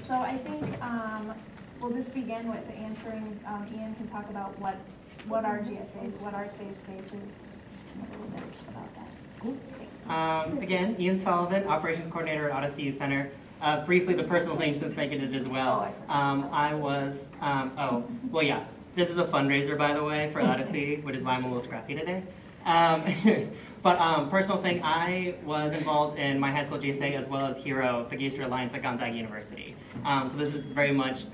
So I think we'll just begin with answering. Ian can talk about what are GSAs, what are safe spaces, and a little bit about that. Cool. Thanks. Again, Ian Sullivan, Operations Coordinator at Odyssey Youth Center. Briefly, the personal thing, since Megan did as well. This is a fundraiser, by the way, for Odyssey, which is why I'm a little scrappy today. Personal thing, I was involved in my high school GSA as well as HERO, the Gay Straight Alliance at Gonzaga University. So this is very much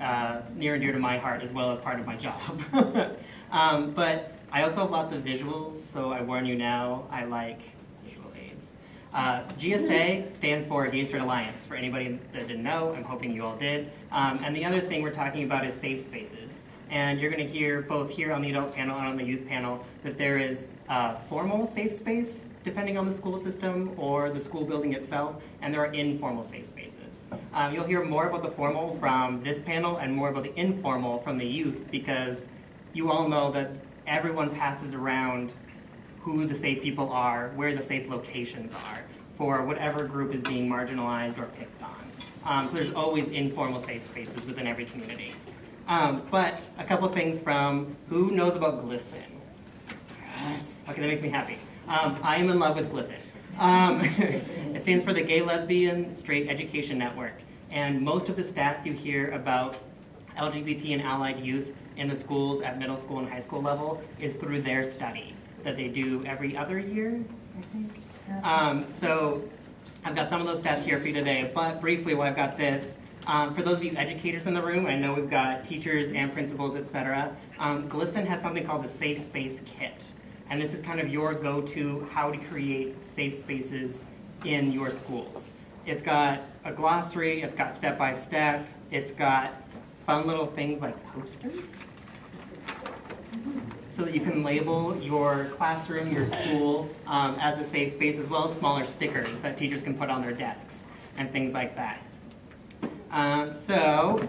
near and dear to my heart as well as part of my job. But I also have lots of visuals, so I warn you now, I like visual aids. GSA stands for Gay Straight Alliance. For anybody that didn't know, I'm hoping you all did. And the other thing we're talking about is safe spaces. And you're going to hear both here on the adult panel and on the youth panel that there is formal safe space, depending on the school system or the school building itself, and there are informal safe spaces. You'll hear more about the formal from this panel and more about the informal from the youth, because you all know that everyone passes around who the safe people are, where the safe locations are, for whatever group is being marginalized or picked on. So there's always informal safe spaces within every community. But a couple things from who knows about GLSEN? Yes. Okay, that makes me happy. I am in love with GLSEN. It stands for the Gay, Lesbian, Straight Education Network. And most of the stats you hear about LGBT and allied youth in the schools at middle school and high school level is through their study that they do every other year, I think. So I've got some of those stats here for you today, but briefly while I've got this, for those of you educators in the room, I know we've got teachers and principals, etc. GLSEN has something called the Safe Space Kit. And this is kind of your go-to how to create safe spaces in your schools. It's got a glossary, it's got step-by-step, it's got fun little things like posters, so that you can label your classroom, your school, as a safe space, as well as smaller stickers that teachers can put on their desks and things like that. So,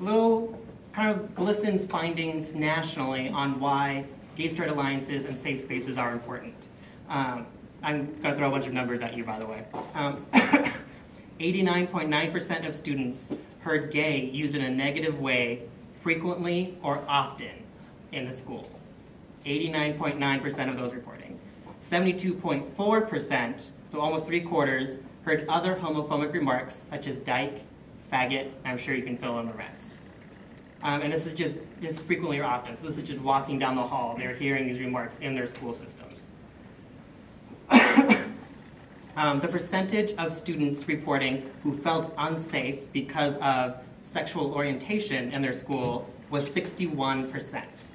little kind of GLSEN's findings nationally on why gay straight alliances and safe spaces are important. I'm going to throw a bunch of numbers at you, by the way. 89.9% of students heard gay used in a negative way frequently or often in the school. 89.9% of those reporting. 72.4%, so almost 3/4, heard other homophobic remarks such as dyke, faggot, I'm sure you can fill in the rest. And this is frequently or often, so this is just walking down the hall, they're hearing these remarks in their school systems. The percentage of students reporting who felt unsafe because of sexual orientation in their school was 61%.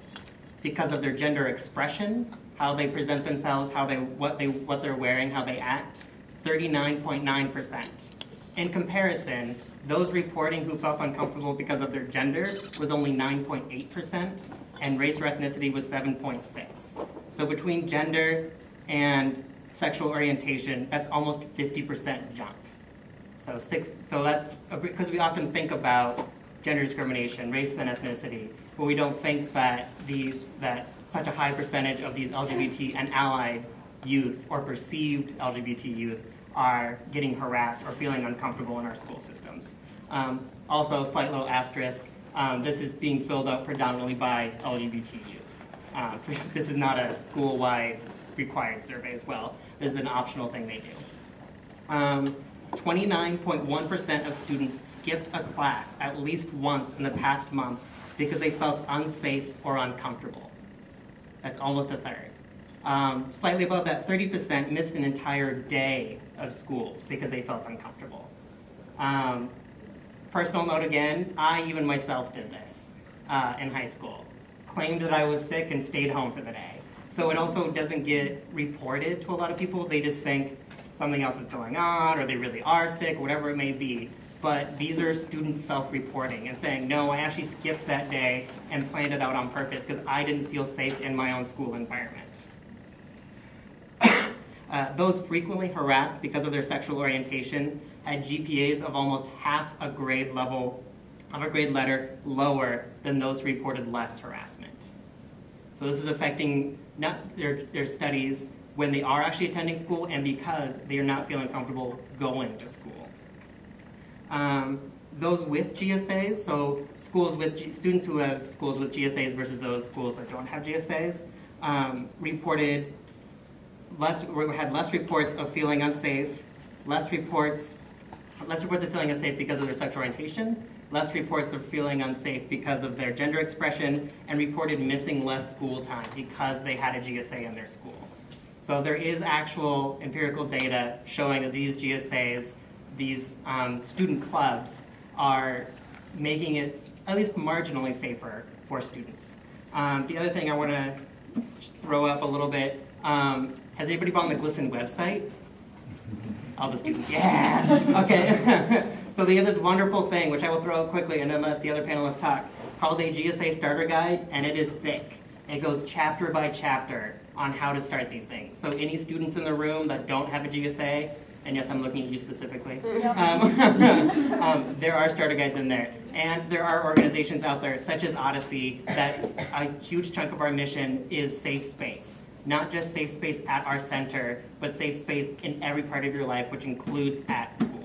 Because of their gender expression, how they present themselves, what they're wearing, how they act, 39.9%. In comparison, those reporting who felt uncomfortable because of their gender was only 9.8%, and race or ethnicity was 7.6%. So between gender and sexual orientation, that's almost 50% jump. So that's, because we often think about gender discrimination, race and ethnicity, but we don't think that such a high percentage of these LGBT and allied youth or perceived LGBT youth are getting harassed or feeling uncomfortable in our school systems. Also, a slight little asterisk, this is being filled out predominantly by LGBT youth. This is not a school-wide required survey as well. This is an optional thing they do. 29.1% of students skipped a class at least once in the past month because they felt unsafe or uncomfortable. That's almost a third. Slightly above that, 30% missed an entire day of school because they felt uncomfortable. Personal note again, I even myself did this in high school. Claimed that I was sick and stayed home for the day. So it also doesn't get reported to a lot of people. They just think something else is going on, or they really are sick, whatever it may be. But these are students self-reporting and saying, no, I actually skipped that day and planned it out on purpose because I didn't feel safe in my own school environment. Those frequently harassed because of their sexual orientation had GPAs of almost half a grade level of a grade letter lower than those who reported less harassment. So this is affecting not their studies when they are actually attending school and because they are not feeling comfortable going to school. Those with GSAs, so schools with students who have schools with GSAs versus those schools that don't have GSAs, had less reports of feeling unsafe, less reports of feeling unsafe because of their sexual orientation, less reports of feeling unsafe because of their gender expression, and reported missing less school time because they had a GSA in their school. So there is actual empirical data showing that these GSAs, these student clubs, are making it at least marginally safer for students. The other thing I want to throw up a little bit, has anybody been on the GLSEN website? All the students, yeah! Okay, so they have this wonderful thing, which I will throw out quickly and then let the other panelists talk, called a GSA starter guide, and it is thick. It goes chapter by chapter on how to start these things. So any students in the room that don't have a GSA, and yes, I'm looking at you specifically, there are starter guides in there. And there are organizations out there, such as Odyssey, that a huge chunk of our mission is safe space. Not just safe space at our center, but safe space in every part of your life, which includes at school.